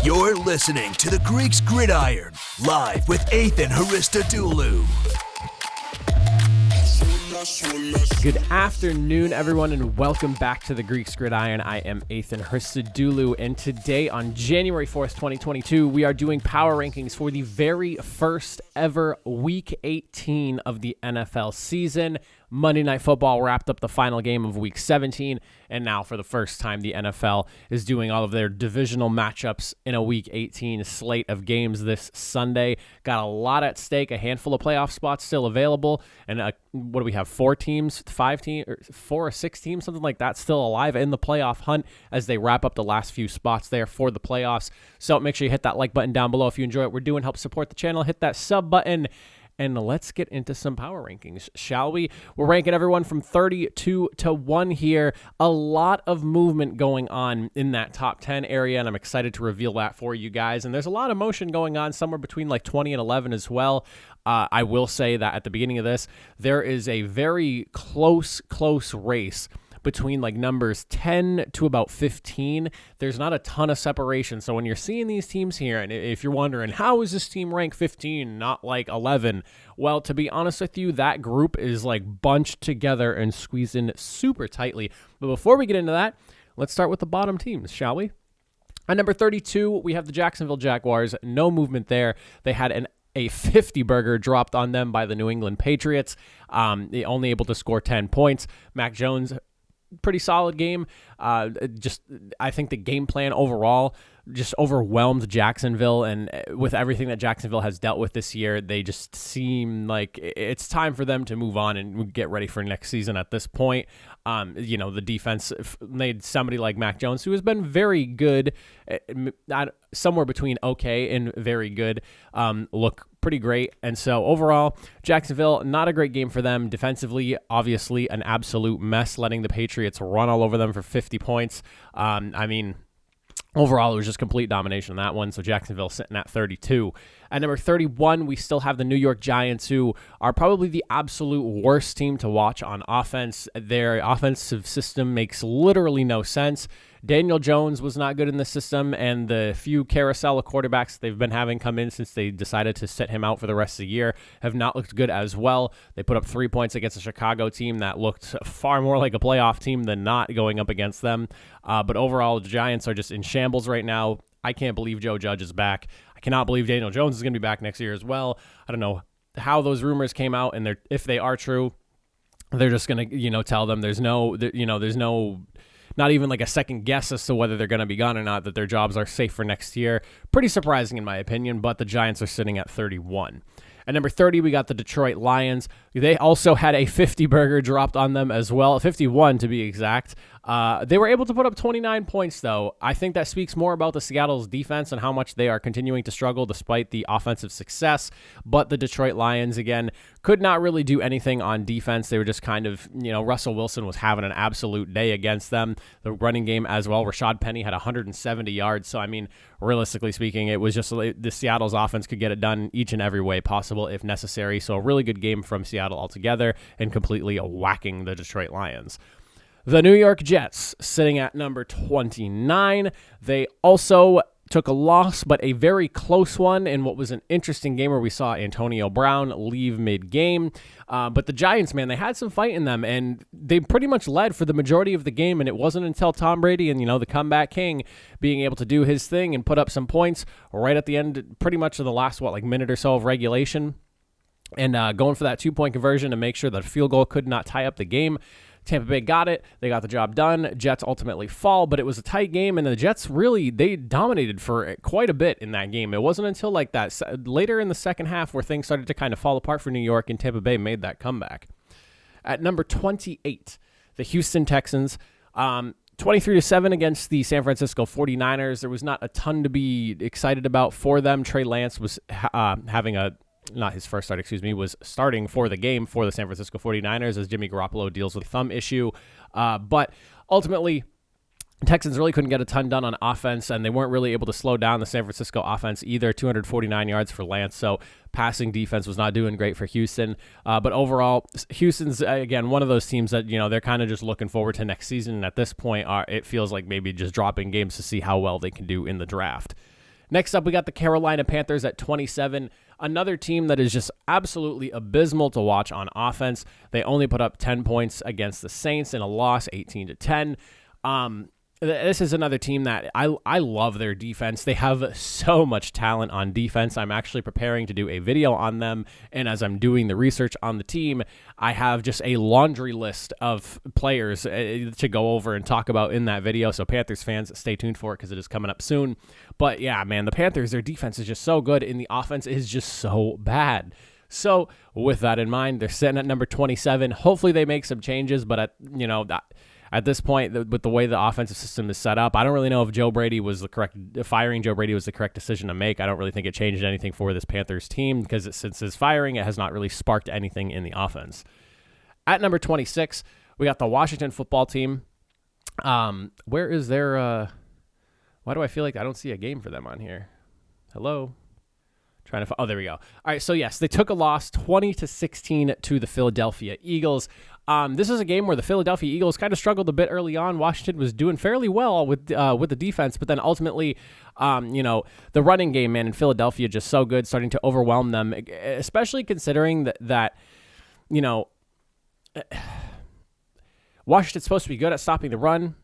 You're listening to the Greeks Gridiron, live with Athan Hristodulu. Good afternoon, everyone, and welcome back to the Greeks Gridiron. I am Athan Hristodulu, and today on January 4th, 2022, we are doing power rankings for the very first ever Week 18 of the NFL season. Monday Night Football wrapped up the final game of Week 17, and now for the first time, the NFL is doing all of their divisional matchups in a Week 18 slate of games this Sunday. Got a lot at stake, a handful of playoff spots still available, and what do we have, 4 teams, 5 teams, or 4 or 6 teams, something like that, still alive in the playoff hunt as they wrap up the last few spots there for the playoffs. So make sure you hit that like button down below if you enjoy what we're doing. Help support the channel. Hit that sub button. And let's get into some power rankings, shall we? We're ranking everyone from 32 to 1 here. A lot of movement going on in that top 10 area, and I'm excited to reveal that for you guys. And there's a lot of motion going on, somewhere between like 20 and 11 as well. I will say that at the beginning of this, there is a very close race between like numbers 10 to about 15. There's not a ton of separation. So when you're seeing these teams here, and if you're wondering, how is this team ranked 15, not like 11? Well, to be honest with you, that group is like bunched together and squeezed in super tightly. But before we get into that, let's start with the bottom teams, shall we? At number 32, we have the Jacksonville Jaguars. No movement there. They had a 50-burger dropped on them by the New England Patriots. They only able to score 10 points. Mac Jones, pretty solid game. I think the game plan overall just overwhelmed Jacksonville, and with everything that Jacksonville has dealt with this year, they just seem like it's time for them to move on and get ready for next season at this point. The defense made somebody like Mac Jones, who has been very good, somewhere between okay and very good, look pretty great. And so overall, Jacksonville, not a great game for them. Defensively, obviously an absolute mess, letting the Patriots run all over them for 50 points. Overall, it was just complete domination on that one, so Jacksonville sitting at 32. At number 31, we still have the New York Giants, who are probably the absolute worst team to watch on offense. Their offensive system makes literally no sense. Daniel Jones was not good in the system, and the few carousel of quarterbacks they've been having come in since they decided to sit him out for the rest of the year have not looked good as well. They put up 3 points against a Chicago team that looked far more like a playoff team than not going up against them. But overall, the Giants are just in shambles right now. I can't believe Joe Judge is back. I cannot believe Daniel Jones is going to be back next year as well. I don't know how those rumors came out, and if they are true, they're just going to, tell them there's no, not even like a second guess as to whether they're going to be gone or not, that their jobs are safe for next year. Pretty surprising in my opinion, but the Giants are sitting at 31. At number 30, we got the Detroit Lions. They also had a 50-burger dropped on them as well, 51 to be exact. They were able to put up 29 points, though. I think that speaks more about the Seattle's defense and how much they are continuing to struggle despite the offensive success. But the Detroit Lions, again, could not really do anything on defense. They were just kind of, Russell Wilson was having an absolute day against them. The running game as well. Rashad Penny had 170 yards. So, realistically speaking, it was just the Seattle's offense could get it done each and every way possible if necessary. So a really good game from Seattle altogether and completely whacking the Detroit Lions. The New York Jets sitting at number 29. They also took a loss, but a very close one in what was an interesting game where we saw Antonio Brown leave mid-game. But the Giants, man, they had some fight in them, and they pretty much led for the majority of the game, and it wasn't until Tom Brady and, the comeback king being able to do his thing and put up some points right at the end, pretty much of the last, minute or so of regulation, and going for that 2-point conversion to make sure that a field goal could not tie up the game. Tampa Bay got it. They got the job done. Jets ultimately fall, but it was a tight game, and the Jets really, they dominated for quite a bit in that game. It wasn't until like that later in the second half where things started to kind of fall apart for New York, and Tampa Bay made that comeback. At number 28, the Houston Texans, 23-7 against the San Francisco 49ers. There was not a ton to be excited about for them. Trey Lance was was starting for the game for the San Francisco 49ers as Jimmy Garoppolo deals with a thumb issue. But ultimately, Texans really couldn't get a ton done on offense, and they weren't really able to slow down the San Francisco offense either. 249 yards for Lance, so passing defense was not doing great for Houston. But overall, Houston's, again, one of those teams that, they're kind of just looking forward to next season, and at this point, it feels like maybe just dropping games to see how well they can do in the draft. Next up, we got the Carolina Panthers at 27. Another team that is just absolutely abysmal to watch on offense. They only put up 10 points against the Saints in a loss, 18-10. This is another team that I love their defense. They have so much talent on defense. I'm actually preparing to do a video on them, and as I'm doing the research on the team, I have just a laundry list of players to go over and talk about in that video. So Panthers fans, stay tuned for it because it is coming up soon. But yeah, man, the Panthers, their defense is just so good, and the offense is just so bad. So with that in mind, they're sitting at number 27. Hopefully they make some changes, but at this point, with the way the offensive system is set up, I don't really know if firing Joe Brady was the correct decision to make. I don't really think it changed anything for this Panthers team because since his firing, it has not really sparked anything in the offense. At number 26, we got the Washington football team. Where is their? Why do I feel like I don't see a game for them on here? Hello. Oh, there we go. All right, so yes, they took a loss 20-16 to the Philadelphia Eagles. This is a game where the Philadelphia Eagles kind of struggled a bit early on. Washington was doing fairly well with the defense, but then ultimately, the running game, man, in Philadelphia just so good, starting to overwhelm them, especially considering that Washington's supposed to be good at stopping the run.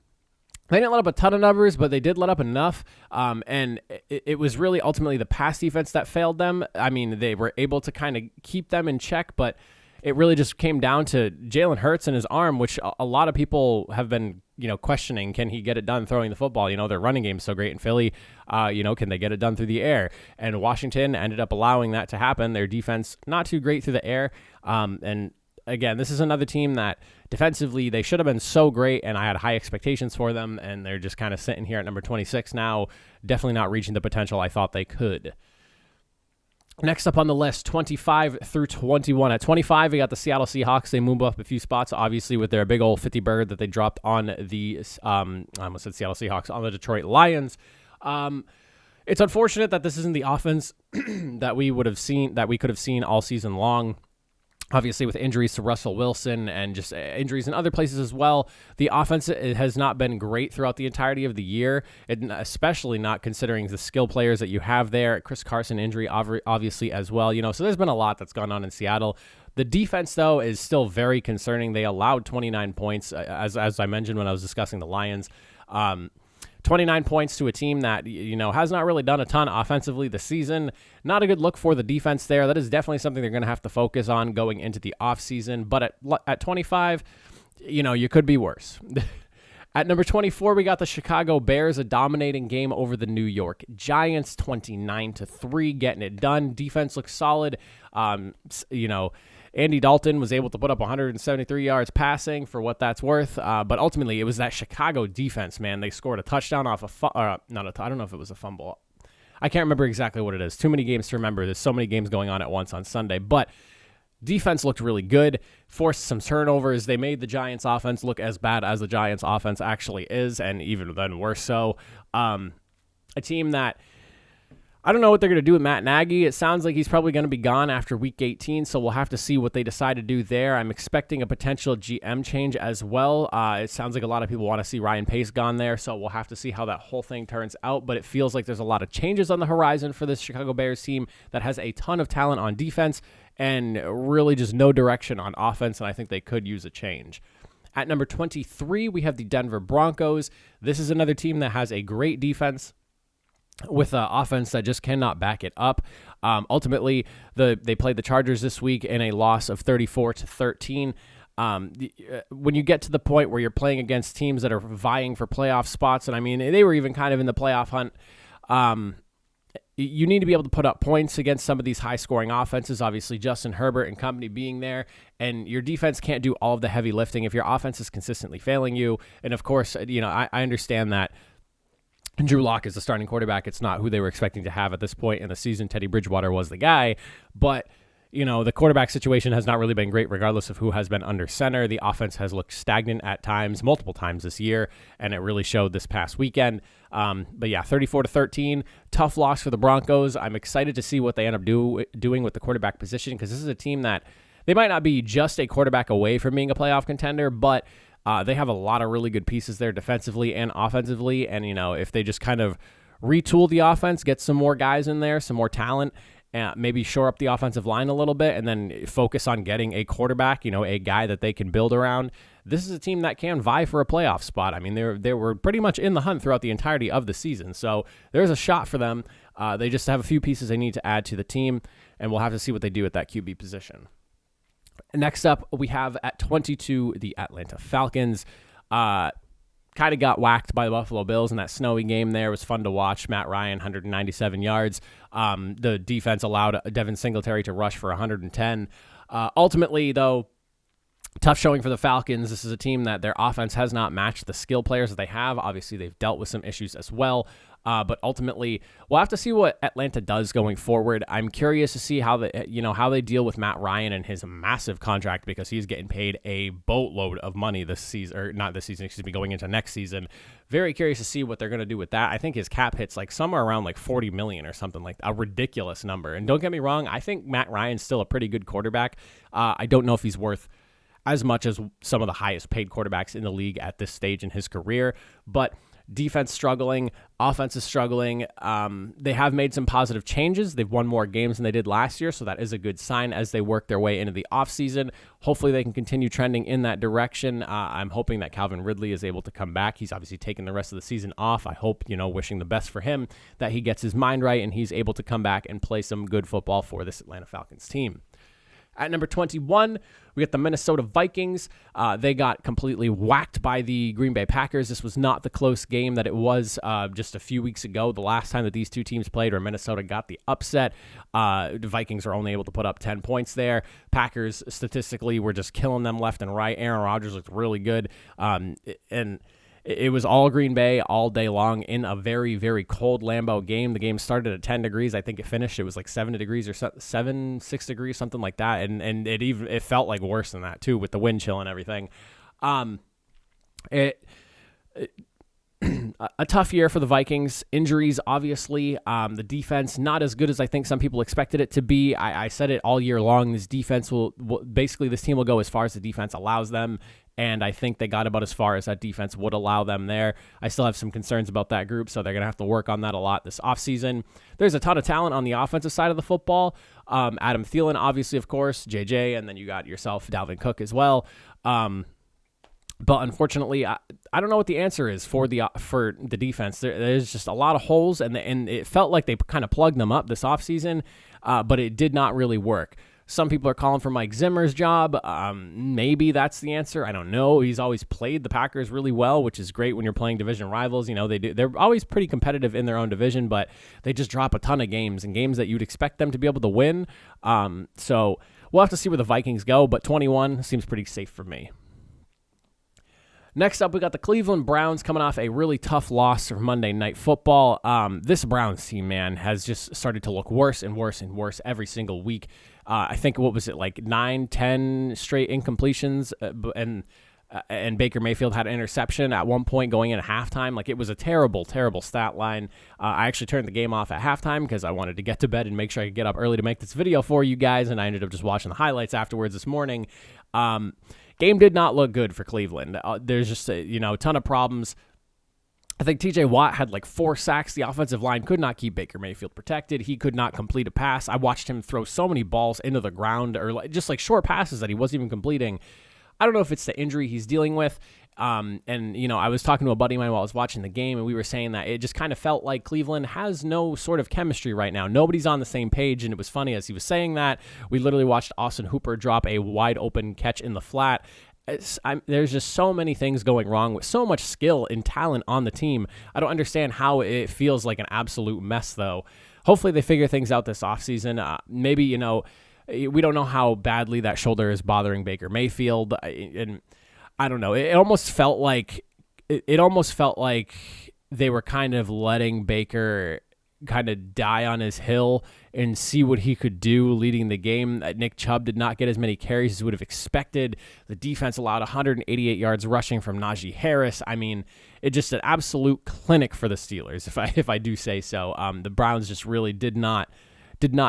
They didn't let up a ton of numbers, but they did let up enough, and it was really ultimately the pass defense that failed them. I mean, they were able to kind of keep them in check, but it really just came down to Jalen Hurts and his arm, which a lot of people have been, questioning. Can he get it done throwing the football? Their running game's so great in Philly. Can they get it done through the air? And Washington ended up allowing that to happen. Their defense, not too great through the air, and again, this is another team that defensively they should have been so great, and I had high expectations for them, and they're just kind of sitting here at number 26 now, definitely not reaching the potential I thought they could. Next up on the list, 25 through 21. At 25, we got the Seattle Seahawks. They moved up a few spots, obviously, with their big old 50 bird that they dropped on the I almost said Seattle Seahawks, on the Detroit Lions. It's unfortunate that this isn't the offense that we could have seen all season long. Obviously, with injuries to Russell Wilson and just injuries in other places as well, the offense has not been great throughout the entirety of the year, and especially not considering the skill players that you have there. Chris Carson injury, obviously, as well. So there's been a lot that's gone on in Seattle. The defense, though, is still very concerning. They allowed 29 points, as I mentioned when I was discussing the Lions. 29 points to a team that, has not really done a ton offensively this season. Not a good look for the defense there. That is definitely something they're going to have to focus on going into the offseason. But at 25, you could be worse. At number 24, we got the Chicago Bears, a dominating game over the New York Giants, 29-3, getting it done. Defense looks solid. Andy Dalton was able to put up 173 yards passing for what that's worth, but ultimately it was that Chicago defense, man. They scored a touchdown off I don't know if it was a fumble. I can't remember exactly what it is. Too many games to remember. There's so many games going on at once on Sunday, but defense looked really good, forced some turnovers. They made the Giants offense look as bad as the Giants offense actually is, and even then worse so. A team that I don't know what they're going to do with Matt Nagy. It sounds like he's probably going to be gone after Week 18, so we'll have to see what they decide to do there. I'm expecting a potential GM change as well. It sounds like a lot of people want to see Ryan Pace gone there, so we'll have to see how that whole thing turns out, but it feels like there's a lot of changes on the horizon for this Chicago Bears team that has a ton of talent on defense and really just no direction on offense, and I think they could use a change. At number 23, we have the Denver Broncos. This is another team that has a great defense with an offense that just cannot back it up. Ultimately, they played the Chargers this week in a loss of 34-13. When you get to the point where you're playing against teams that are vying for playoff spots, and I mean, they were even kind of in the playoff hunt, you need to be able to put up points against some of these high-scoring offenses, obviously Justin Herbert and company being there, and your defense can't do all of the heavy lifting if your offense is consistently failing you. And, of course, I understand that Drew Lock is the starting quarterback. It's not who they were expecting to have at this point in the season. Teddy Bridgewater was the guy, but the quarterback situation has not really been great regardless of who has been under center. The offense has looked stagnant at times, multiple times this year, and it really showed this past weekend. But yeah, 34-13, tough loss for the Broncos. I'm excited to see what they end up doing with the quarterback position, because this is a team that they might not be just a quarterback away from being a playoff contender, but they have a lot of really good pieces there defensively and offensively, and if they just kind of retool the offense, get some more guys in there, some more talent, maybe shore up the offensive line a little bit, and then focus on getting a quarterback, a guy that they can build around. This is a team that can vie for a playoff spot. I mean, they were pretty much in the hunt throughout the entirety of the season, so there's a shot for them. They just have a few pieces they need to add to the team, and we'll have to see what they do at that QB position. Next up, we have at 22 the Atlanta Falcons. Kind of got whacked by the Buffalo Bills in that snowy game there. It was fun to watch. Matt Ryan, 197 yards. The defense allowed Devin Singletary to rush for 110. Ultimately, though, tough showing for the Falcons. This is a team that their offense has not matched the skill players that they have. Obviously, they've dealt with some issues as well. But ultimately, we'll have to see what Atlanta does going forward. I'm curious to see how they deal with Matt Ryan and his massive contract, because he's getting paid a boatload of money this season, or not this season, going into next season. Very curious to see what they're going to do with that. I think his cap hits like somewhere around like $40 million or something, like a ridiculous number. And don't get me wrong, I think Matt Ryan's still a pretty good quarterback. I don't know if he's worth as much as some of the highest paid quarterbacks in the league at this stage in his career, but defense struggling, offense is struggling. They have made some positive changes. They've won more games than they did last year, so that is a good sign as they work their way into the offseason. Hopefully they can continue trending in that direction. I'm hoping that Calvin Ridley is able to come back. He's obviously taken the rest of the season off. I hope, wishing the best for him, that he gets his mind right and he's able to come back and play some good football for this Atlanta Falcons team. At number 21, we got the Minnesota Vikings. They got completely whacked by the Green Bay Packers. This was not the close game that it was just a few weeks ago, the last time that these two teams played, where Minnesota got the upset. The Vikings were only able to put up 10 points there. Packers, statistically, were just killing them left and right. Aaron Rodgers looked really good. And it was all Green Bay all day long in a very, very cold Lambeau game. The game started at 10 degrees. I think it finished. It was like 7 degrees or 6 degrees, something like that. And it felt like worse than that too, with the wind chill and everything. A tough year for the Vikings. Injuries, obviously. The defense, not as good as I think some people expected it to be. I said it all year long. This defense basically, this team will go as far as the defense allows them. And I think they got about as far as that defense would allow them there. I still have some concerns about that group, so they're going to have to work on that a lot this offseason. There's a ton of talent on the offensive side of the football. Adam Thielen, obviously, of course, JJ, and then you got yourself, Dalvin Cook, as well. But unfortunately, I don't know what the answer is for the defense. There's just a lot of holes, and it felt like they kind of plugged them up this offseason, but it did not really work. Some people are calling for Mike Zimmer's job. Maybe that's the answer. I don't know. He's always played the Packers really well, which is great when you're playing division rivals. They're always pretty competitive in their own division, but they just drop a ton of games, and games that you'd expect them to be able to win. So we'll have to see where the Vikings go, but 21 seems pretty safe for me. Next up, we got the Cleveland Browns coming off a really tough loss for Monday Night Football. This Browns team, man, has just started to look worse and worse and worse every single week. I think, what was it, like 9-10 straight incompletions, and Baker Mayfield had an interception at one point going in at halftime. Like, it was a terrible, terrible stat line. I actually turned the game off at halftime because I wanted to get to bed and make sure I could get up early to make this video for you guys, and I ended up just watching the highlights afterwards this morning. Game did not look good for Cleveland. There's just a ton of problems. I think TJ Watt had like 4 sacks. The offensive line could not keep Baker Mayfield protected. He could not complete a pass. I watched him throw so many balls into the ground, or just like short passes that he wasn't even completing. I don't know if it's the injury he's dealing with. I was talking to a buddy of mine while I was watching the game, and we were saying that it just kind of felt like Cleveland has no sort of chemistry right now. Nobody's on the same page, and it was funny as he was saying that. We literally watched Austin Hooper drop a wide open catch in the flat. There's just so many things going wrong with so much skill and talent on the team. I don't understand how it feels like an absolute mess, though. Hopefully they figure things out this offseason. Maybe, we don't know how badly that shoulder is bothering Baker Mayfield. And I don't know. It almost felt like they were kind of letting Baker kind of die on his hill and see what he could do leading the game. Nick Chubb did not get as many carries as would have expected. The defense allowed 188 yards rushing from Najee Harris. I mean, it's just an absolute clinic for the Steelers, if I do say so. The Browns just really did not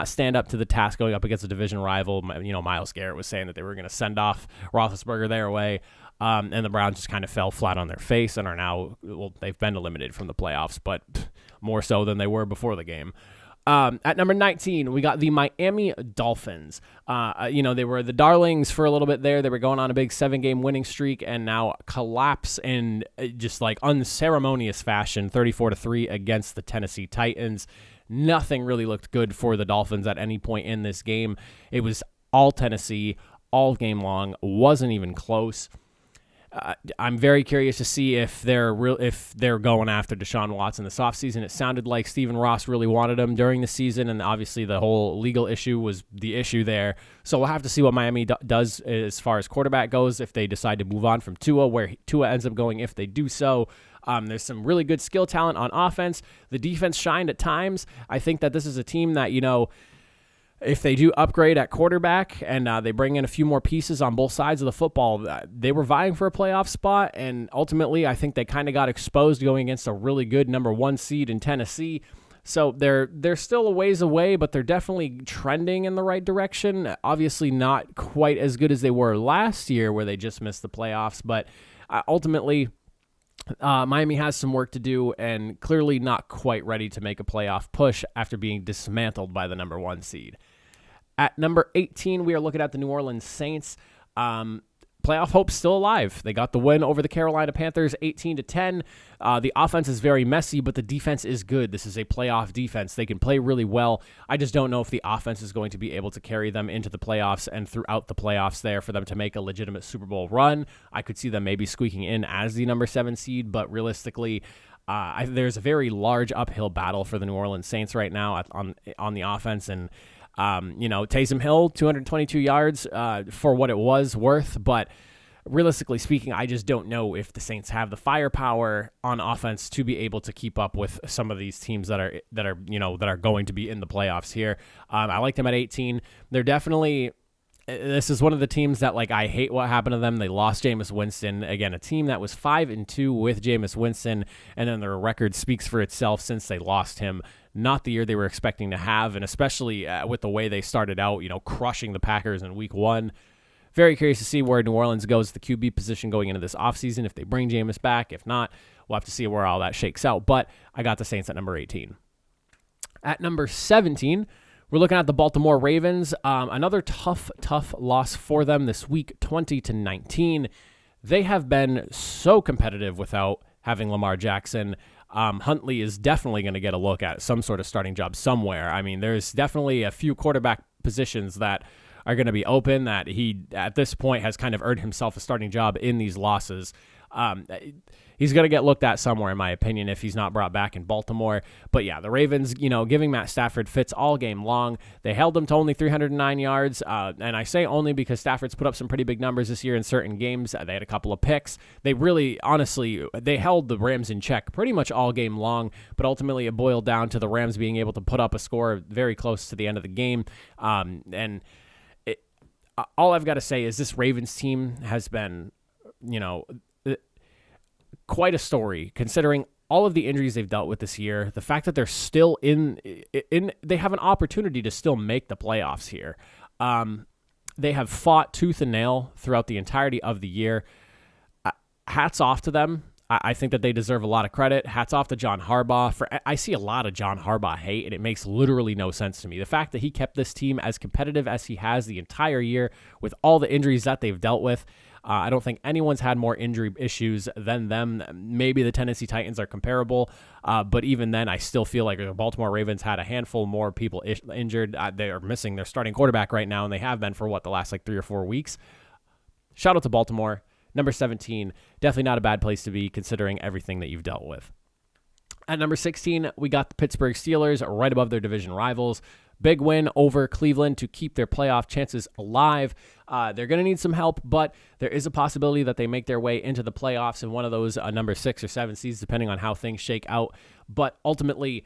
stand up to the task going up against a division rival. Myles Garrett was saying that they were going to send off Roethlisberger their way. and the Browns just kind of fell flat on their face and are now, well, they've been eliminated from the playoffs, but more so than they were before the game. At number 19, we got the Miami Dolphins. They were the darlings for a little bit there. They were going on a big 7-game winning streak and now collapse in just like unceremonious fashion, 34-3 against the Tennessee Titans. Nothing really looked good for the Dolphins at any point in this game. It was all Tennessee, all game long, wasn't even close. I'm very curious to see if they're going after Deshaun Watson this offseason. It sounded like Stephen Ross really wanted him during the season, and obviously the whole legal issue was the issue there. So we'll have to see what Miami does as far as quarterback goes, if they decide to move on from Tua, where Tua ends up going if they do so. There's some really good skill talent on offense. The defense shined at times. I think that this is a team that, if they do upgrade at quarterback and they bring in a few more pieces on both sides of the football, they were vying for a playoff spot, and ultimately I think they kind of got exposed going against a really good number 1 seed in Tennessee. So they're still a ways away, but they're definitely trending in the right direction. Obviously not quite as good as they were last year where they just missed the playoffs, but ultimately Miami has some work to do and clearly not quite ready to make a playoff push after being dismantled by the number 1 seed. At number 18, we are looking at the New Orleans Saints. Playoff hope's still alive. They got the win over the Carolina Panthers, 18-10. The offense is very messy, but the defense is good. This is a playoff defense. They can play really well. I just don't know if the offense is going to be able to carry them into the playoffs and throughout the playoffs there for them to make a legitimate Super Bowl run. I could see them maybe squeaking in as the number 7 seed, but realistically, there's a very large uphill battle for the New Orleans Saints right now on the offense, and Taysom Hill, 222 yards for what it was worth, but realistically speaking, I just don't know if the Saints have the firepower on offense to be able to keep up with some of these teams that are going to be in the playoffs here. I like them at 18. They're definitely. This is one of the teams that, I hate what happened to them. They lost Jameis Winston. Again, a team that was 5-2 with Jameis Winston, and then their record speaks for itself since they lost him. Not the year they were expecting to have, and especially with the way they started out, crushing the Packers in week 1. Very curious to see where New Orleans goes, the QB position going into this offseason, if they bring Jameis back. If not, we'll have to see where all that shakes out. But I got the Saints at number 18. At number 17, we're looking at the Baltimore Ravens. Another tough loss for them this week, 20-19. They have been so competitive without having Lamar Jackson. Huntley is definitely going to get a look at some sort of starting job somewhere. I mean, there's definitely a few quarterback positions that are going to be open that he, at this point, has kind of earned himself a starting job in these losses. He's going to get looked at somewhere, in my opinion, if he's not brought back in Baltimore. But yeah, the Ravens, giving Matt Stafford fits all game long. They held him to only 309 yards. And I say only because Stafford's put up some pretty big numbers this year in certain games. They had a couple of picks. They really, honestly, they held the Rams in check pretty much all game long. But ultimately, it boiled down to the Rams being able to put up a score very close to the end of the game. All I've got to say is this Ravens team has been, quite a story considering all of the injuries they've dealt with this year. The fact that they're still they have an opportunity to still make the playoffs here. They have fought tooth and nail throughout the entirety of the year. Hats off to them. I think that they deserve a lot of credit. Hats off to John Harbaugh. I see a lot of John Harbaugh hate, and it makes literally no sense to me. The fact that he kept this team as competitive as he has the entire year with all the injuries that they've dealt with, I don't think anyone's had more injury issues than them. Maybe the Tennessee Titans are comparable, but even then, I still feel like the Baltimore Ravens had a handful more people injured. They are missing their starting quarterback right now, and they have been for the last 3 or 4 weeks. Shout out to Baltimore. Number 17, definitely not a bad place to be considering everything that you've dealt with. At number 16, we got the Pittsburgh Steelers right above their division rivals. Big win over Cleveland to keep their playoff chances alive. They're going to need some help, but there is a possibility that they make their way into the playoffs in one of those number 6 or 7 seeds, depending on how things shake out. But ultimately,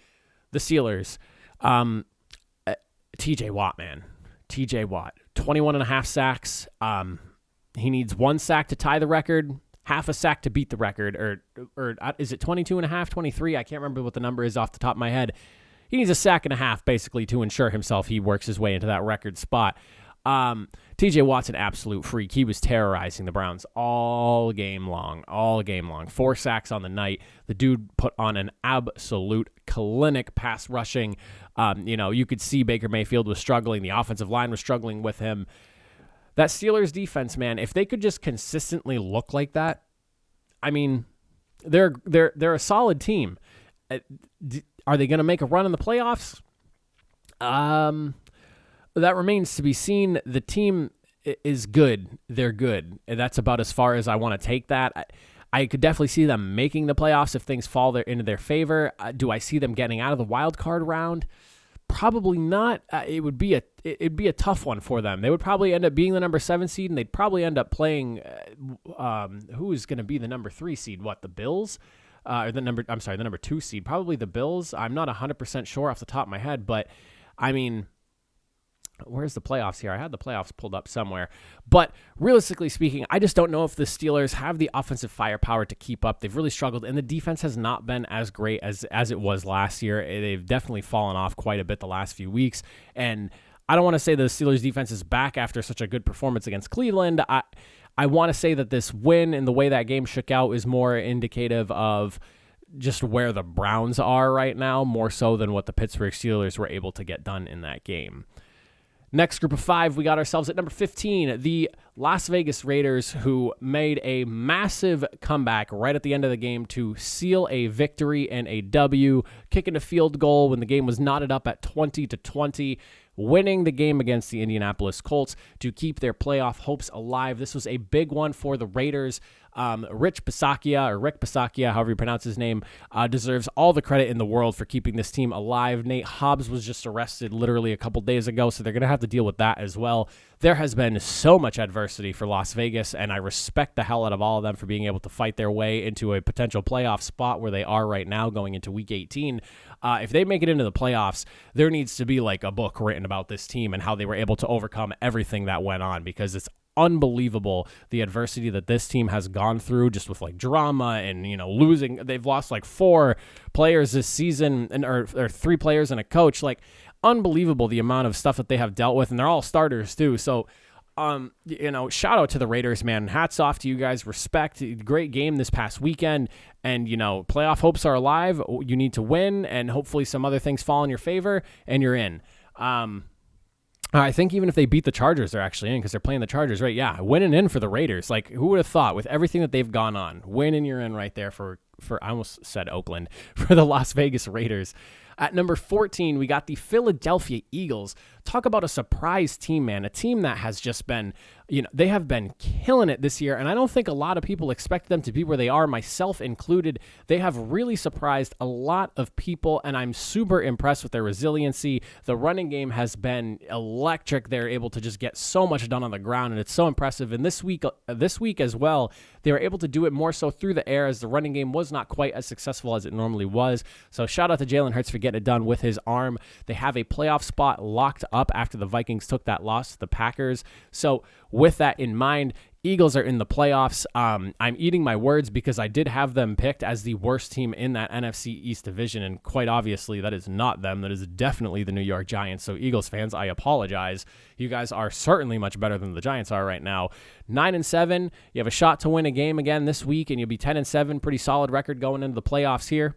the Steelers, TJ Watt, man. TJ Watt, 21.5 sacks. He needs 1 sack to tie the record, half a sack to beat the record, or is it 22.5, 23? I can't remember what the number is off the top of my head. He needs a sack and a half, basically, to ensure himself he works his way into that record spot. TJ Watt's an absolute freak. He was terrorizing the Browns all game long. 4 sacks on the night. The dude put on an absolute clinic pass rushing. You could see Baker Mayfield was struggling. The offensive line was struggling with him. That Steelers defense, man, if they could just consistently look like that, I mean, they're a solid team. Are they going to make a run in the playoffs? That remains to be seen. The team is good. They're good. And that's about as far as I want to take that. I could definitely see them making the playoffs if things fall into their favor. Do I see them getting out of the wild card round? Probably not. It'd be a tough one for them. They would probably end up being the number 7 seed, and they'd probably end up playing who is going to be the number 3 seed? What, the Bills? The number 2 seed, probably the Bills. I'm not 100% sure off the top of my head, but I mean, where's the playoffs here? I had the playoffs pulled up somewhere. But realistically speaking, I just don't know if the Steelers have the offensive firepower to keep up. They've really struggled, and the defense has not been as great as it was last year. They've definitely fallen off quite a bit the last few weeks. And I don't want to say the Steelers defense is back after such a good performance against Cleveland. I want to say that this win and the way that game shook out is more indicative of just where the Browns are right now, more so than what the Pittsburgh Steelers were able to get done in that game. Next group of 5, we got ourselves at number 15, the Las Vegas Raiders, who made a massive comeback right at the end of the game to seal a victory and a W, kicking a field goal when the game was knotted up at 20-20, winning the game against the Indianapolis Colts to keep their playoff hopes alive. This was a big one for the Raiders. Rick Bisaccia, however you pronounce his name, deserves all the credit in the world for keeping this team alive. Nate Hobbs was just arrested literally a couple days ago, so they're going to have to deal with that as well. There has been so much adversity for Las Vegas, and I respect the hell out of all of them for being able to fight their way into a potential playoff spot where they are right now going into Week 18. If they make it into the playoffs, there needs to be like a book written about this team and how they were able to overcome everything that went on, because it's unbelievable the adversity that this team has gone through, just with like drama and losing. They've lost like 4 players this season, or 3 players and a coach. Like, unbelievable the amount of stuff that they have dealt with, and they're all starters too. So shout out to the Raiders, man. Hats off to you guys. Respect. Great game this past weekend, and playoff hopes are alive. You need to win, and hopefully some other things fall in your favor and you're in. I think even if they beat the Chargers, they're actually in, because they're playing the Chargers, right? Yeah, winning in for the Raiders. Like, who would have thought, with everything that they've gone on, winning you're in right there for I almost said Oakland, for the Las Vegas Raiders. At number 14, we got the Philadelphia Eagles. Talk about a surprise team, man. A team that has just been, they have been killing it this year, and I don't think a lot of people expect them to be where they are, myself included. They have really surprised a lot of people, and I'm super impressed with their resiliency. The running game has been electric. They're able to just get so much done on the ground, and it's so impressive. And this week as well, they were able to do it more so through the air, as the running game was not quite as successful as it normally was. So shout out to Jalen Hurts for getting it done with his arm. They have a playoff spot locked up after the Vikings took that loss to the Packers. So with that in mind, Eagles are in the playoffs. I'm eating my words, because I did have them picked as the worst team in that NFC East division, and quite obviously that is not them. That is definitely the New York Giants. So Eagles fans, I apologize. You guys are certainly much better than the Giants are right now. 9-7. You have a shot to win a game again this week, and you'll be 10-7. Pretty solid record going into the playoffs here.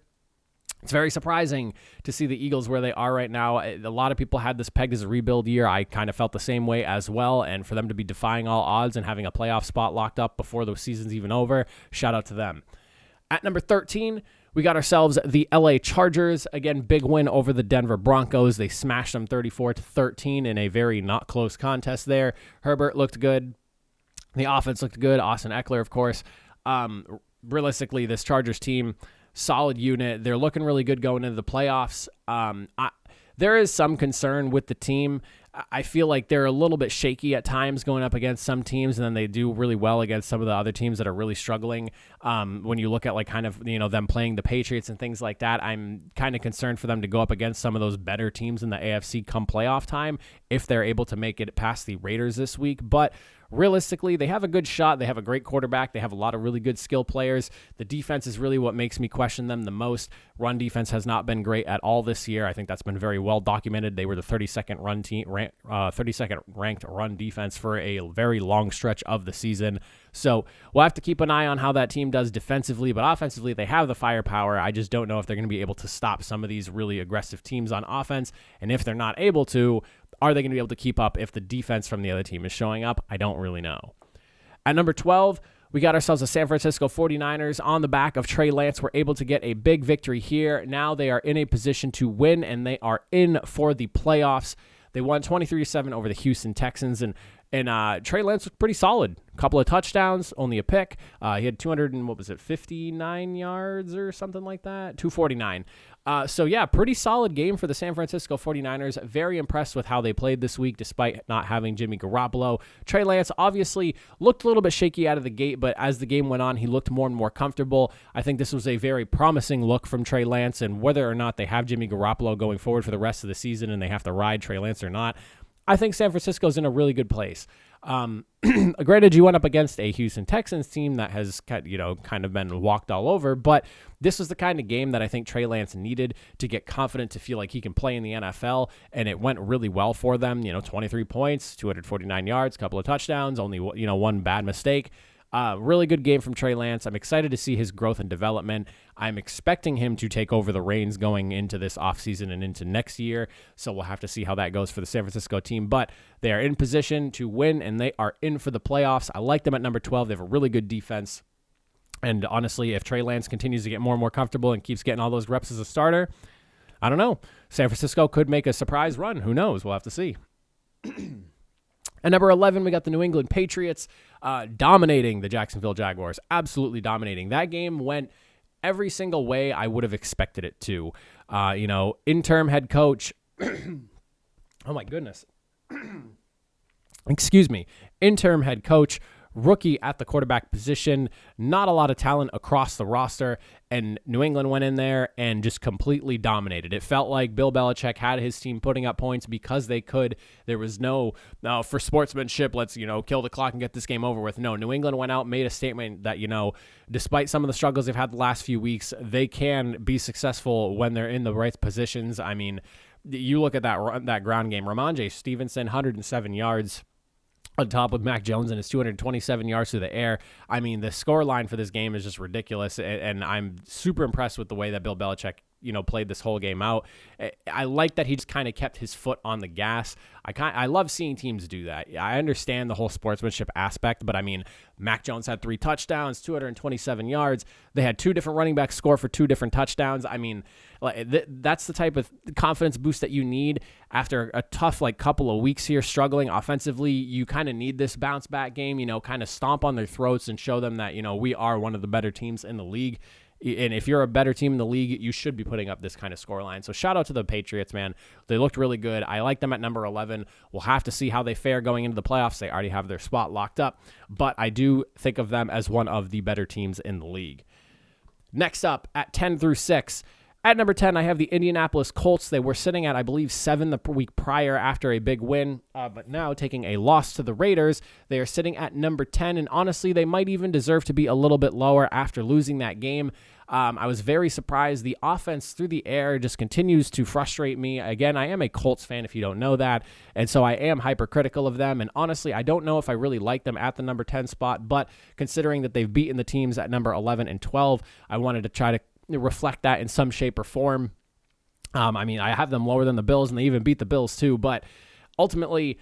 It's very surprising to see the Eagles where they are right now. A lot of people had this pegged as a rebuild year. I kind of felt the same way as well. And for them to be defying all odds and having a playoff spot locked up before the season's even over, shout out to them. At number 13, we got ourselves the LA Chargers. Again, big win over the Denver Broncos. They smashed them 34-13 in a very not close contest there. Herbert looked good. The offense looked good. Austin Eckler, of course. Realistically, this Chargers team, solid unit. They're looking really good going into the playoffs. There is some concern with the team. I feel like they're a little bit shaky at times going up against some teams, and then they do really well against some of the other teams that are really struggling. When you look at like kind of, them playing the Patriots and things like that, I'm kind of concerned for them to go up against some of those better teams in the AFC come playoff time, if they're able to make it past the Raiders this week. But realistically, they have a good shot. They have a great quarterback. They have a lot of really good skill players. The defense is really what makes me question them the most. Run defense has not been great at all this year. I think that's been very well documented. They were the 32nd ranked run defense for a very long stretch of the season. So we'll have to keep an eye on how that team does defensively, but offensively, they have the firepower. I just don't know if they're going to be able to stop some of these really aggressive teams on offense. And if they're not able to, are they going to be able to keep up if the defense from the other team is showing up? I don't really know. At number 12, we got ourselves the San Francisco 49ers on the back of Trey Lance. We're able to get a big victory here. Now they are in a position to win, and they are in for the playoffs. They won 23-7 over the Houston Texans, and Trey Lance was pretty solid. A couple of touchdowns, only a pick. He had 59 yards or something like that? 249. So, yeah, pretty solid game for the San Francisco 49ers. Very impressed with how they played this week despite not having Jimmy Garoppolo. Trey Lance obviously looked a little bit shaky out of the gate, but as the game went on, he looked more and more comfortable. I think this was a very promising look from Trey Lance, and whether or not they have Jimmy Garoppolo going forward for the rest of the season and they have to ride Trey Lance or not, I think San Francisco's in a really good place. Granted, you went up against a Houston Texans team that has kind of been walked all over, but this was the kind of game that I think Trey Lance needed to get confident to feel like he can play in the NFL, and it went really well for them. 23 points, 249 yards, couple of touchdowns, only one bad mistake. Really good game from Trey Lance. I'm excited to see his growth and development. I'm expecting him to take over the reins going into this offseason and into next year, so we'll have to see how that goes for the San Francisco team, but they are in position to win, and they are in for the playoffs. I like them at number 12. They have a really good defense, and honestly, if Trey Lance continues to get more and more comfortable and keeps getting all those reps as a starter, I don't know. San Francisco could make a surprise run. Who knows? We'll have to see. At number 11, we got the New England Patriots dominating the Jacksonville Jaguars, absolutely dominating. That game went every single way I would have expected it to. Interim head coach, oh my goodness, excuse me, interim head coach, rookie at the quarterback position, not a lot of talent across the roster, and New England went in there and just completely dominated. It felt like Bill Belichick had his team putting up points because they could. There was no, for sportsmanship, let's, kill the clock and get this game over with. No, New England went out, made a statement that, despite some of the struggles they've had the last few weeks, they can be successful when they're in the right positions. I mean, you look at that ground game, Ramondre Stevenson, 107 yards, on top of Mac Jones and his 227 yards through the air. I mean, the score line for this game is just ridiculous, and I'm super impressed with the way that Bill Belichick, played this whole game out. I like that he just kind of kept his foot on the gas. I love seeing teams do that. I understand the whole sportsmanship aspect, but I mean, Mac Jones had 3 touchdowns, 227 yards. They had 2 different running backs score for 2 different touchdowns. I mean, that's the type of confidence boost that you need after a tough couple of weeks here struggling offensively. You kind of need this bounce back game, kind of stomp on their throats and show them that, we are one of the better teams in the league. And if you're a better team in the league, you should be putting up this kind of scoreline. So shout out to the Patriots, man. They looked really good. I like them at number 11. We'll have to see how they fare going into the playoffs. They already have their spot locked up, but I do think of them as one of the better teams in the league. Next up, at 10 through 6, at number 10, I have the Indianapolis Colts. They were sitting at, I believe, 7 the week prior after a big win, but now taking a loss to the Raiders. They are sitting at number 10, and honestly, they might even deserve to be a little bit lower after losing that game. I was very surprised. The offense through the air just continues to frustrate me. Again, I am a Colts fan, if you don't know that, and so I am hypercritical of them, and honestly, I don't know if I really like them at the number 10 spot, but considering that they've beaten the teams at number 11 and 12, I wanted to try to reflect that in some shape or form. I mean, I have them lower than the Bills, and they even beat the Bills too, but ultimately,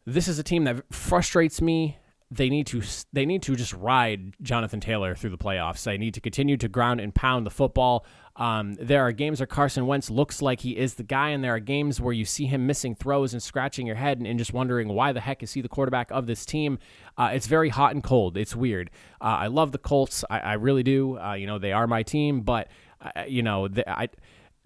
this is a team that frustrates me. They need to just ride Jonathan Taylor through the playoffs. They need to continue to ground and pound the football. There are games where Carson Wentz looks like he is the guy, and there are games where you see him missing throws and scratching your head and just wondering why the heck is he the quarterback of this team. It's very hot and cold. It's weird. I love the Colts. I really do. They are my team, but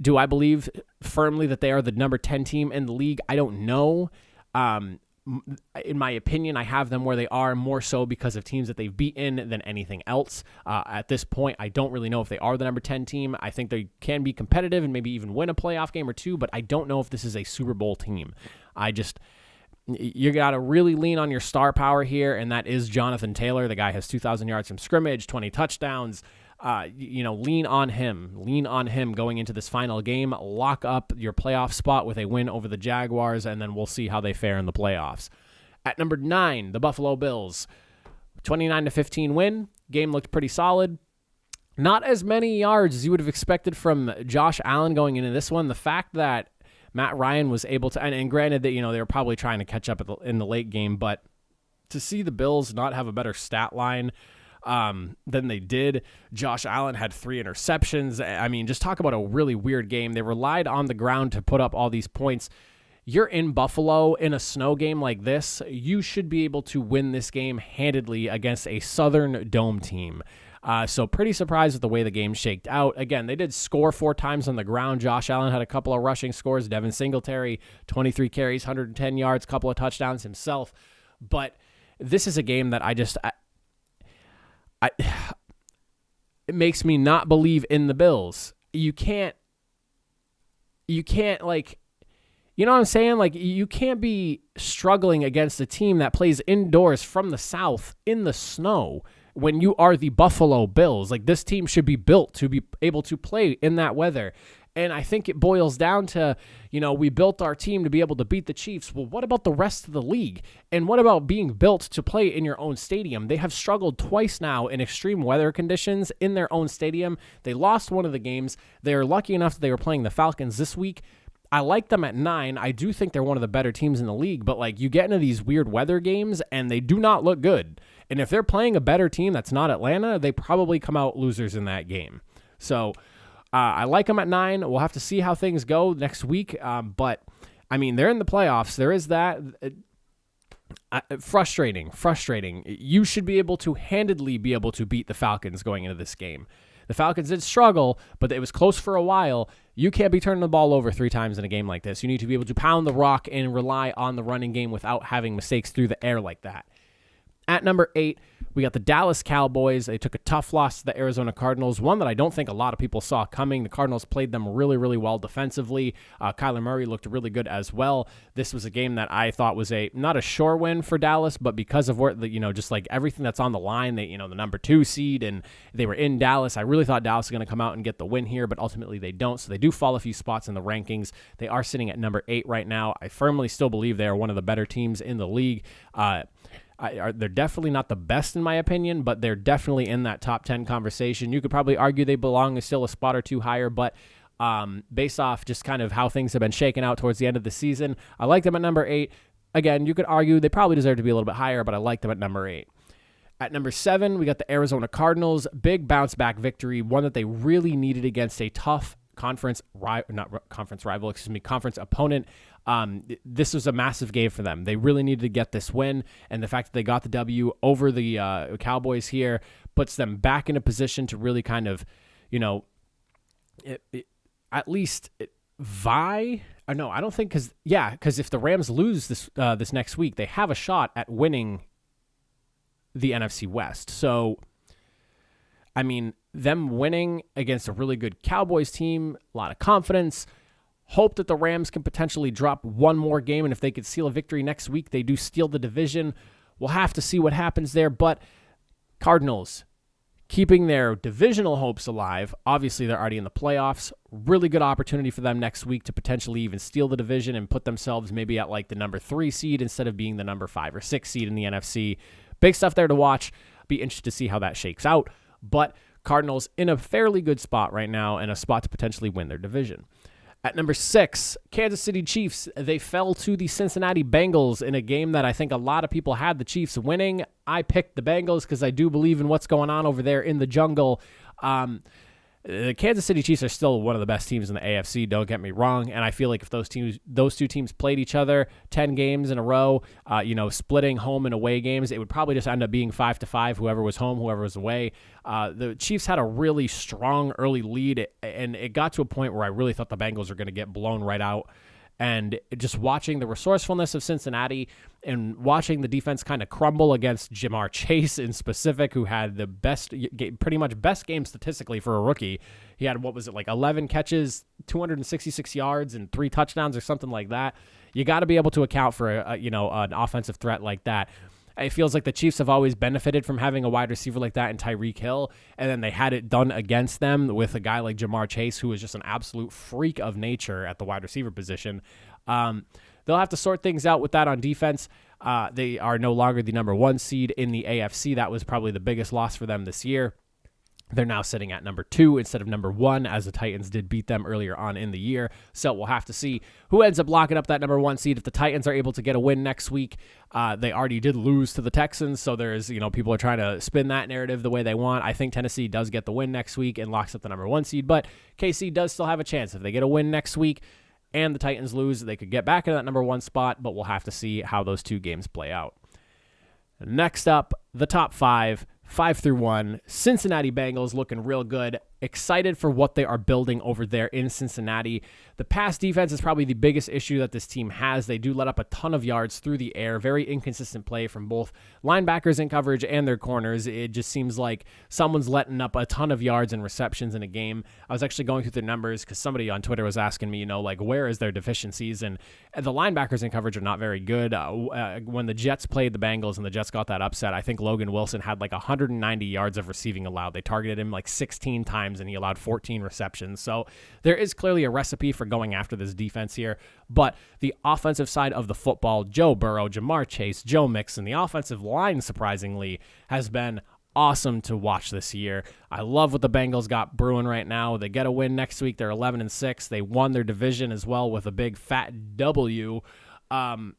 do I believe firmly that they are the number 10 team in the league? I don't know. In my opinion, I have them where they are more so because of teams that they've beaten than anything else. At this point, I don't really know if they are the number 10 team. I think they can be competitive and maybe even win a playoff game or two, but I don't know if this is a Super Bowl team. You got to really lean on your star power here, and that is Jonathan Taylor. The guy has 2,000 yards from scrimmage, 20 touchdowns. Lean on him. Lean on him going into this final game. Lock up your playoff spot with a win over the Jaguars, and then we'll see how they fare in the playoffs. At number 9, the Buffalo Bills. 29-15 win. Game looked pretty solid. Not as many yards as you would have expected from Josh Allen going into this one. The fact that Matt Ryan was able to, and granted that, they were probably trying to catch up in the late game, but to see the Bills not have a better stat line than they did. Josh Allen had 3 interceptions. I mean, just talk about a really weird game. They relied on the ground to put up all these points. You're in Buffalo in a snow game like this. You should be able to win this game handedly against a Southern Dome team. So pretty surprised with the way the game shaked out. Again, they did score 4 times on the ground. Josh Allen had a couple of rushing scores. Devin Singletary, 23 carries, 110 yards, couple of touchdowns himself. But this is a game that it makes me not believe in the Bills. You can't like, you know what I'm saying? Like, you can't be struggling against a team that plays indoors from the South in the snow when you are the Buffalo Bills. Like, this team should be built to be able to play in that weather. And I think it boils down to, we built our team to be able to beat the Chiefs. Well, what about the rest of the league? And what about being built to play in your own stadium? They have struggled twice now in extreme weather conditions in their own stadium. They lost one of the games. They are lucky enough that they were playing the Falcons this week. I like them at 9. I do think they're one of the better teams in the league, but like, you get into these weird weather games and they do not look good. And if they're playing a better team that's not Atlanta, they probably come out losers in that game. So I like them at 9. We'll have to see how things go next week. But I mean, they're in the playoffs. There is that. Frustrating. You should be able to handedly be able to beat the Falcons going into this game. The Falcons did struggle, but it was close for a while. You can't be turning the ball over 3 times in a game like this. You need to be able to pound the rock and rely on the running game without having mistakes through the air like that. At number 8, we got the Dallas Cowboys. They took a tough loss to the Arizona Cardinals, one that I don't think a lot of people saw coming. The Cardinals played them really, really well defensively. Kyler Murray looked really good as well. This was a game that I thought was not a sure win for Dallas, but because of where just like everything that's on the line, they the number 2 seed, and they were in Dallas. I really thought Dallas was going to come out and get the win here, but ultimately they don't. So they do fall a few spots in the rankings. They are sitting at number 8 right now. I firmly still believe they are one of the better teams in the league. They're definitely not the best in my opinion, but they're definitely in that top 10 conversation. You could probably argue they belong still a spot or 2 higher, but based off just kind of how things have been shaken out towards the end of the season, I like them at number 8. Again, you could argue they probably deserve to be a little bit higher, but I like them at number 8. At number 7, we got the Arizona Cardinals. Big bounce back victory, one that they really needed against a tough conference opponent. This was a massive game for them. They really needed to get this win, and the fact that they got the W over the Cowboys here puts them back in a position to really kind of, at least vie. No, I don't think because if the Rams lose this next week, they have a shot at winning the NFC West. So, I mean, them winning against a really good Cowboys team, a lot of confidence. Hope that the Rams can potentially drop one more game, and if they could seal a victory next week, they do steal the division. We'll have to see what happens there, but Cardinals keeping their divisional hopes alive. Obviously, they're already in the playoffs. Really good opportunity for them next week to potentially even steal the division and put themselves maybe at like the number 3 seed instead of being the number 5 or 6 seed in the NFC. Big stuff there to watch. Be interested to see how that shakes out, but Cardinals in a fairly good spot right now and a spot to potentially win their division. At number 6, Kansas City Chiefs. They fell to the Cincinnati Bengals in a game that I think a lot of people had the Chiefs winning. I picked the Bengals because I do believe in what's going on over there in the jungle. The Kansas City Chiefs are still one of the best teams in the AFC, don't get me wrong, and I feel like if those two teams played each other 10 games in a row, splitting home and away games, it would probably just end up being 5-5, whoever was home, whoever was away. The Chiefs had a really strong early lead, and it got to a point where I really thought the Bengals were going to get blown right out. And just watching the resourcefulness of Cincinnati and watching the defense kind of crumble against Jamar Chase in specific, who had the pretty much best game statistically for a rookie. He had, 11 catches, 266 yards, and 3 touchdowns or something like that. You got to be able to account for an offensive threat like that. It feels like the Chiefs have always benefited from having a wide receiver like that in Tyreek Hill, and then they had it done against them with a guy like Jamar Chase, who is just an absolute freak of nature at the wide receiver position. They'll have to sort things out with that on defense. They are no longer the number 1 seed in the AFC. That was probably the biggest loss for them this year. They're now sitting at number 2 instead of number 1, as the Titans did beat them earlier on in the year. So we'll have to see who ends up locking up that number 1 seed. If the Titans are able to get a win next week, they already did lose to the Texans. So there's, people are trying to spin that narrative the way they want. I think Tennessee does get the win next week and locks up the number 1 seed, but KC does still have a chance. If they get a win next week and the Titans lose, they could get back in that number 1 spot, but we'll have to see how those 2 games play out. Next up, the top 5 through 1. Cincinnati Bengals looking real good. Excited for what they are building over there in Cincinnati. The pass defense is probably the biggest issue that this team has. They do let up a ton of yards through the air. Very inconsistent play from both linebackers in coverage and their corners. It just seems like someone's letting up a ton of yards and receptions in a game. I was actually going through the numbers because somebody on Twitter was asking me, where is their deficiencies? And the linebackers in coverage are not very good. When the Jets played the Bengals and the Jets got that upset, I think Logan Wilson had 190 yards of receiving allowed. They targeted him 16 times and he allowed 14 receptions. So there is clearly a recipe for going after this defense here. But the offensive side of the football, Joe Burrow, Jamar Chase, Joe Mixon, the offensive line, surprisingly, has been awesome to watch this year. I love what the Bengals got brewing right now. They get a win next week. They're 11-6. They won their division as well with a big fat W. The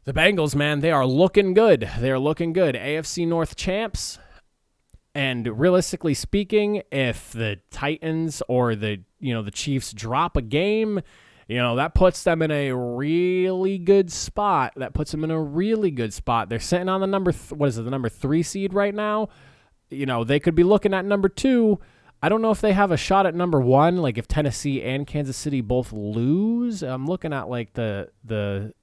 Bengals, man, they are looking good. They are looking good. AFC North champs. And realistically speaking, if the Titans or the Chiefs drop a game, that puts them in a really good spot. They're sitting on the number 3 seed right now. They could be looking at number 2. I don't know if they have a shot at number 1, like if Tennessee and Kansas City both lose. I'm looking at the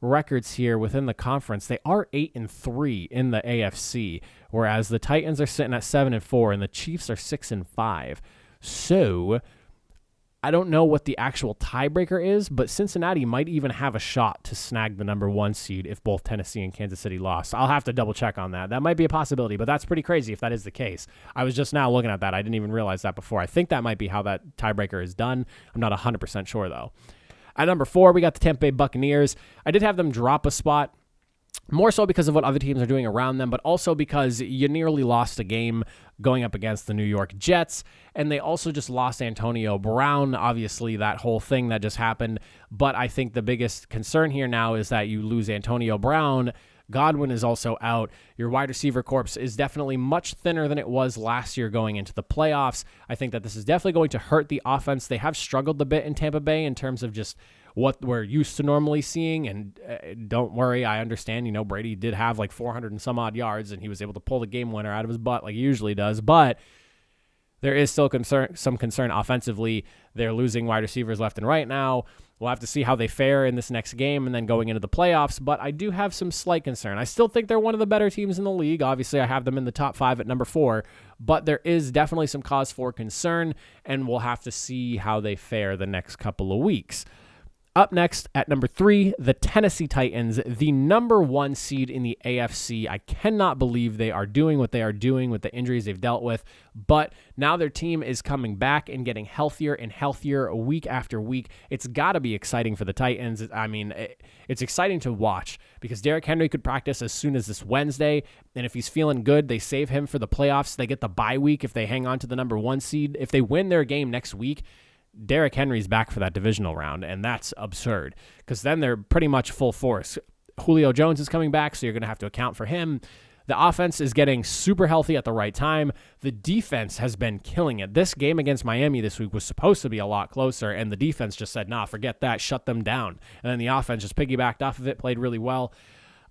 records here within the conference. They are 8-3 in the AFC, whereas the Titans are sitting at 7-4 and the Chiefs are 6-5. So I don't know what the actual tiebreaker is, but Cincinnati might even have a shot to snag the number 1 seed if both Tennessee and Kansas City lost. I'll have to double check on that. That might be a possibility, but that's pretty crazy if that is the case. I was just now looking at that. I didn't even realize that before. I think that might be how that tiebreaker is done. I'm not 100% sure though. At number 4, we got the Tampa Bay Buccaneers. I did have them drop a spot, more so because of what other teams are doing around them, but also because you nearly lost a game going up against the New York Jets, and they also just lost Antonio Brown. Obviously, that whole thing that just happened, but I think the biggest concern here now is that you lose Antonio Brown. Godwin is also out. Your wide receiver corps is definitely much thinner than it was last year going into the playoffs. I think that this is definitely going to hurt the offense. They have struggled a bit in Tampa Bay in terms of just what we're used to normally seeing. And don't worry, I understand, Brady did have 400 and some odd yards and he was able to pull the game winner out of his butt like he usually does. But there is still some concern offensively. They're losing wide receivers left and right now. We'll have to see how they fare in this next game and then going into the playoffs, but I do have some slight concern. I still think they're one of the better teams in the league. Obviously, I have them in the top 5 at number 4, but there is definitely some cause for concern, and we'll have to see how they fare the next couple of weeks. Up next, at number 3, the Tennessee Titans, the number 1 seed in the AFC. I cannot believe they are doing what they are doing with the injuries they've dealt with, but now their team is coming back and getting healthier and healthier week after week. It's got to be exciting for the Titans. I mean, it's exciting to watch because Derrick Henry could practice as soon as this Wednesday, and if he's feeling good, they save him for the playoffs. They get the bye week if they hang on to the number 1 seed. If they win their game next week, Derrick Henry's back for that divisional round, and that's absurd because then they're pretty much full force. Julio Jones is coming back, so you're going to have to account for him. The offense is getting super healthy at the right time. The defense has been killing it. This game against Miami this week was supposed to be a lot closer, and the defense just said, nah, forget that, shut them down. And then the offense just piggybacked off of it, played really well.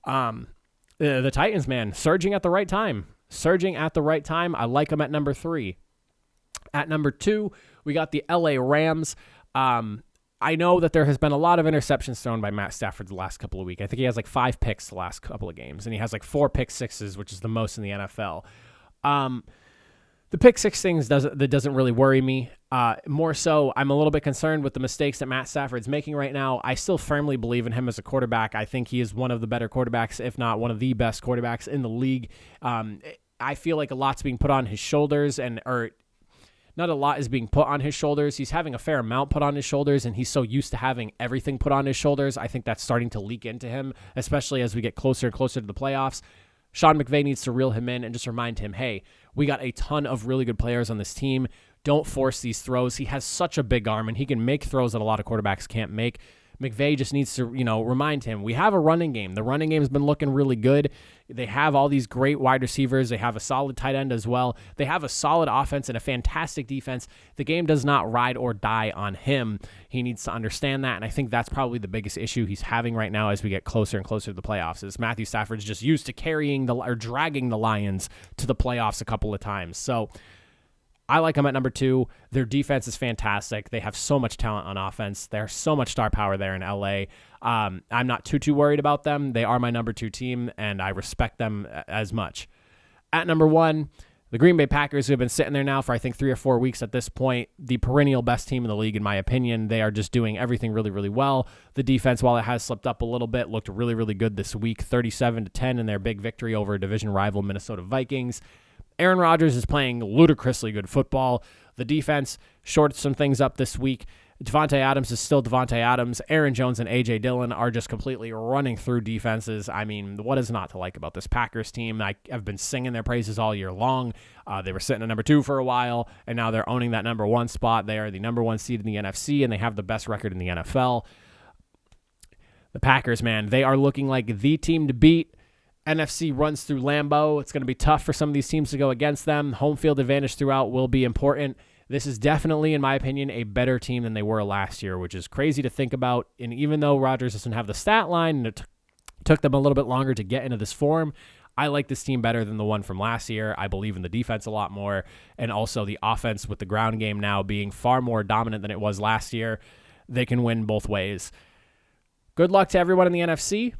The Titans, man, surging at the right time. I like them at number 3. At number 2, we got the LA Rams. I know that there has been a lot of interceptions thrown by Matt Stafford the last couple of weeks. I think he has like 5 picks the last couple of games, and he has like 4 pick sixes, which is the most in the NFL. The pick six things doesn't really worry me. More so, I'm a little bit concerned with the mistakes that Matt Stafford's making right now. I still firmly believe in him as a quarterback. I think he is one of the better quarterbacks, if not one of the best quarterbacks in the league. I feel like a lot's being put on his shoulders, or not a lot is being put on his shoulders. He's having a fair amount put on his shoulders, and he's so used to having everything put on his shoulders. I think that's starting to leak into him, especially as we get closer and closer to the playoffs. Sean McVay needs to reel him in and just remind him, hey, we got a ton of really good players on this team. Don't force these throws. He has such a big arm, and he can make throws that a lot of quarterbacks can't make. McVay just needs to, remind him, we have a running game. The running game has been looking really good. They have all these great wide receivers. They have a solid tight end as well. They have a solid offense and a fantastic defense. The game does not ride or die on him. He needs to understand that, and I think that's probably the biggest issue he's having right now as we get closer and closer to the playoffs, is Matthew Stafford's just used to dragging the Lions to the playoffs a couple of times. So I like them at number 2. Their defense is fantastic. They have so much talent on offense. There's so much star power there in LA. I'm not too worried about them. They are my number 2 team, and I respect them as much. At number 1, the Green Bay Packers, who have been sitting there now for I think 3 or 4 weeks at this point, the perennial best team in the league in my opinion. They are just doing everything really, really well. The defense, while it has slipped up a little bit, looked really, really good this week, 37-10 in their big victory over division rival Minnesota Vikings. Aaron Rodgers is playing ludicrously good football. The defense shorted some things up this week. Devontae Adams is still Devontae Adams. Aaron Jones and A.J. Dillon are just completely running through defenses. I mean, what is not to like about this Packers team? I have been singing their praises all year long. They were sitting at number 2 for a while, and now they're owning that number 1 spot. They are the number 1 seed in the NFC, and they have the best record in the NFL. The Packers, man, they are looking like the team to beat. NFC runs through Lambeau. It's going to be tough for some of these teams to go against them. Home field advantage throughout will be important. This is definitely, in my opinion, a better team than they were last year, which is crazy to think about. And even though Rodgers doesn't have the stat line, and it took them a little bit longer to get into this form, I like this team better than the one from last year. I believe in the defense a lot more, and also the offense with the ground game now being far more dominant than it was last year. They can win both ways. Good luck to everyone in the NFC.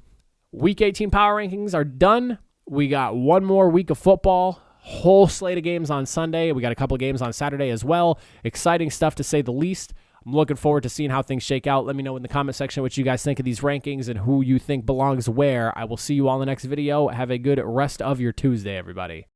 Week 18 power rankings are done. We got one more week of football, whole slate of games on Sunday. We got a couple of games on Saturday as well. Exciting stuff to say the least. I'm looking forward to seeing how things shake out. Let me know in the comment section what you guys think of these rankings and who you think belongs where. I will see you all in the next video. Have a good rest of your Tuesday, everybody.